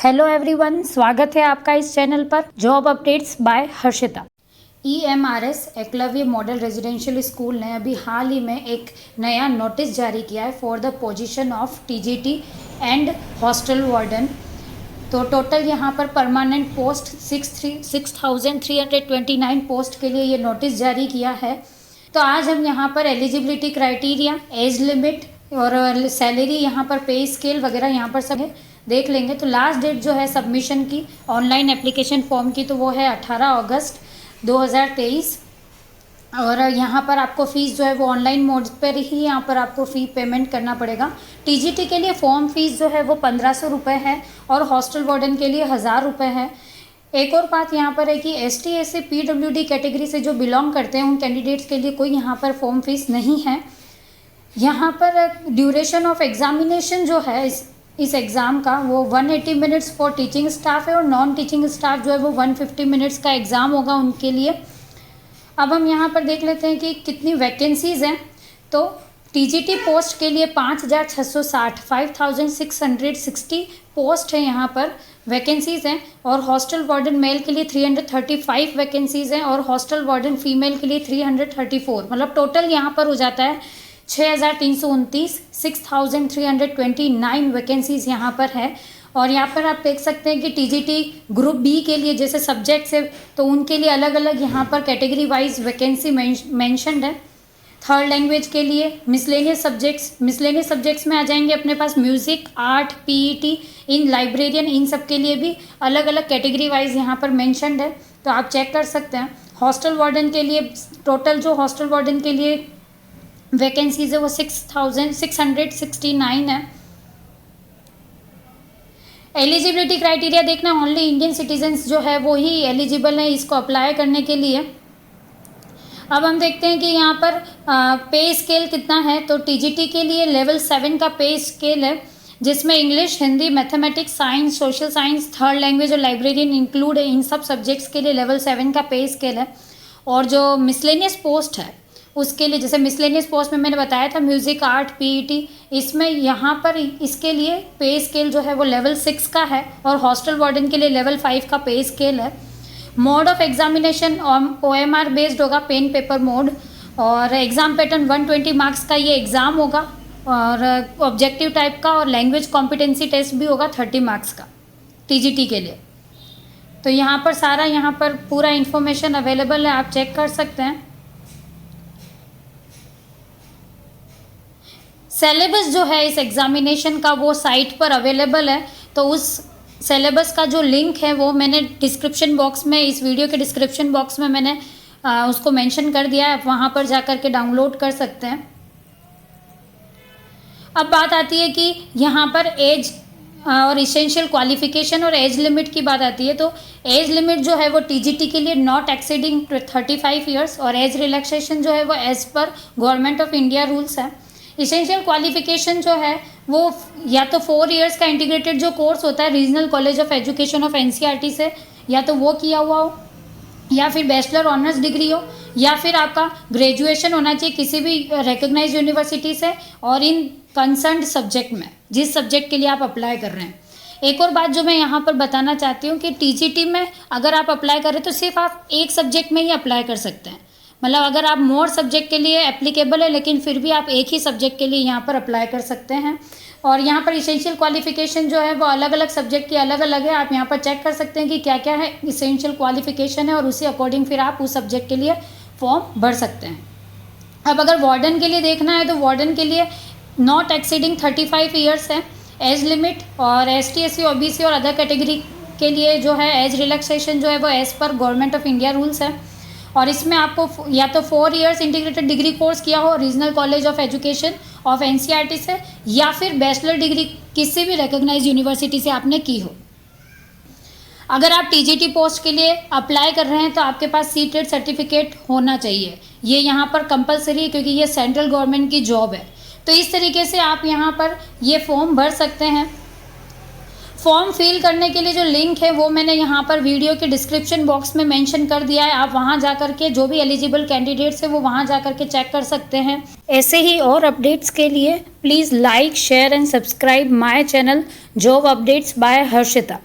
Hello everyone, स्वागत है आपका इस चैनल पर job updates by Harshita. EMRS Eklavya model residential school ने अभी हाल ही में एक नया नोटिस जारी किया है for the position of TGT and hostel warden. तो टोटल यहाँ पर परमानेंट पोस्ट 6,329 पोस्ट के लिए ये नोटिस जारी किया है। तो आज हम यहाँ पर एलिजिबिलिटी क्राइटेरिया, एज लिमिट और सैलरी, यहाँ पर पे स्केल वगैरह यहाँ पर सब देख लेंगे। तो लास्ट डेट जो है सबमिशन की ऑनलाइन एप्लीकेशन फॉर्म की, तो वो है 18 अगस्त 2023। और यहाँ पर आपको फ़ीस जो है वो ऑनलाइन मोड पर ही यहाँ पर आपको फ़ी पेमेंट करना पड़ेगा। TGT के लिए फॉर्म फीस जो है वो 1500 रुपये है और हॉस्टल वार्डन के लिए 1000 रुपये है। एक और बात यहाँ पर है कि ST SC PWD कैटेगरी से जो बिलोंग करते हैं उन कैंडिडेट्स के लिए कोई यहाँ पर फॉर्म फीस नहीं है। यहाँ पर ड्यूरेशन ऑफ एग्जामिनेशन जो है इस एग्ज़ाम का वो 180 मिनट्स फॉर टीचिंग स्टाफ है और नॉन टीचिंग स्टाफ जो है वो 150 मिनट्स का एग्ज़ाम होगा उनके लिए। अब हम यहाँ पर देख लेते हैं कि कितनी वैकेंसीज़ हैं। तो TGT पोस्ट के लिए 5660 पोस्ट है, यहाँ पर वैकेंसीज़ हैं। और हॉस्टल वार्डन मेल के लिए 335 वैकेंसीज़ हैं और हॉस्टल वार्डन फीमेल के लिए 334, मतलब टोटल यहाँ पर हो जाता है 6329, 6329 वैकेंसीज़ यहाँ पर है। और यहाँ पर आप देख सकते हैं कि TGT ग्रुप B के लिए जैसे सब्जेक्ट्स है तो उनके लिए अलग अलग यहाँ पर कैटेगरी वाइज वैकेंसी मेंशन्ड है। थर्ड लैंग्वेज के लिए मिसलेनियस सब्जेक्ट्स में आ जाएंगे अपने पास म्यूज़िक, आर्ट, PET, इन लाइब्रेरियन, इन सब के लिए भी अलग अलग कैटेगरी वाइज यहाँ पर मेंशन्ड है, तो आप चेक कर सकते हैं। हॉस्टल वार्डन के लिए टोटल जो हॉस्टल वार्डन के लिए वैकेंसीज है वो 6669 है। एलिजिबिलिटी क्राइटेरिया देखना, ओनली इंडियन सिटीजन्स जो है वो ही एलिजिबल है इसको अप्लाई करने के लिए। अब हम देखते हैं कि यहाँ पर पे स्केल कितना है। तो TGT के लिए लेवल 7 का पे स्केल है, जिसमें English, Hindi, mathematics, science, social science, third language और लाइब्रेरियन इंक्लूड है। इन सब सब्जेक्ट्स के लिए लेवल 7 का पे स्केल है। और जो मिसलेनियस पोस्ट है उसके लिए, जैसे मिसलेनियस पोस्ट में मैंने बताया था म्यूज़िक, आर्ट, PET, इसमें यहाँ पर इसके लिए पे स्केल जो है वो लेवल 6 का है और हॉस्टल वार्डन के लिए लेवल 5 का पे स्केल है। Mode of examination OMR based होगा, पेन पेपर मोड। और एग्ज़ाम पैटर्न 120 मार्क्स का ये एग्ज़ाम होगा और ऑब्जेक्टिव टाइप का, और लैंग्वेज कॉम्पिटेंसी टेस्ट भी होगा 30 मार्क्स का TGT के लिए। तो यहाँ पर सारा यहाँ पर पूरा इन्फॉर्मेशन अवेलेबल है, आप चेक कर सकते हैं। सिलेबस जो है इस एग्ज़ामिनेशन का वो साइट पर अवेलेबल है, तो उस सिलेबस का जो लिंक है वो मैंने डिस्क्रिप्शन बॉक्स में, इस वीडियो के डिस्क्रिप्शन बॉक्स में मैंने उसको मेंशन कर दिया है, आप वहाँ पर जा कर के डाउनलोड कर सकते हैं। अब बात आती है कि यहाँ पर एज और इसेंशियल क्वालिफिकेशन और एज लिमिट की बात आती है। तो एज लिमिट जो है वो TGT के लिए नॉट एक्सीडिंग 35 ईयर्स और एज रिलैक्सेशन जो है वो as per government of India rules है। इसेंशियल क्वालिफिकेशन जो है वो या तो 4 इयर्स का इंटीग्रेटेड जो कोर्स होता है regional college of education of NCERT से, या तो वो किया हुआ हो, या फिर बैचलर ऑनर्स डिग्री हो, या फिर आपका ग्रेजुएशन होना चाहिए किसी भी रिकॉग्नाइज्ड यूनिवर्सिटी से और इन कंसर्न्ड सब्जेक्ट में, जिस सब्जेक्ट के लिए आप अप्लाई कर रहे हैं। एक और बात जो मैं यहाँ पर बताना चाहती हूँ कि TGT में अगर आप अप्लाई करें तो सिर्फ आप एक सब्जेक्ट में ही अप्लाई कर सकते हैं। मतलब अगर आप मोर सब्जेक्ट के लिए एप्लीकेबल है, लेकिन फिर भी आप एक ही सब्जेक्ट के लिए यहाँ पर अप्लाई कर सकते हैं। और यहाँ पर इसेंशियल क्वालिफिकेशन जो है वो अलग अलग सब्जेक्ट की अलग अलग है, आप यहाँ पर चेक कर सकते हैं कि क्या क्या है इसेंशियल क्वालिफिकेशन है, और उसी अकॉर्डिंग फिर आप उस सब्जेक्ट के लिए फॉर्म भर सकते हैं। अब अगर वार्डन के लिए देखना है तो वार्डन के लिए नॉट एक्सीडिंग 35 ईयर्स है एज लिमिट, और ST SC OBC और अदर कैटेगरी के लिए जो है एज रिलैक्सेशन जो है वो as per government of India rules है। और इसमें आपको या तो 4 इयर्स इंटीग्रेटेड डिग्री कोर्स किया हो regional college of education of NCERT से, या फिर बैचलर डिग्री किसी भी रिकॉग्नाइज्ड यूनिवर्सिटी से आपने की हो। अगर आप TGT पोस्ट के लिए अप्लाई कर रहे हैं तो आपके पास सीटेड सर्टिफिकेट होना चाहिए, ये यहाँ पर कंपलसरी है क्योंकि ये सेंट्रल गवर्नमेंट की जॉब है। तो इस तरीके से आप यहाँ पर ये फॉर्म भर सकते हैं। फॉर्म फिल करने के लिए जो लिंक है वो मैंने यहाँ पर वीडियो के डिस्क्रिप्शन बॉक्स में मेंशन कर दिया है, आप वहाँ जा कर के जो भी एलिजिबल कैंडिडेट्स है वो वहाँ जा कर के चेक कर सकते हैं। ऐसे ही और अपडेट्स के लिए please like, share and subscribe my channel job updates by Harshita.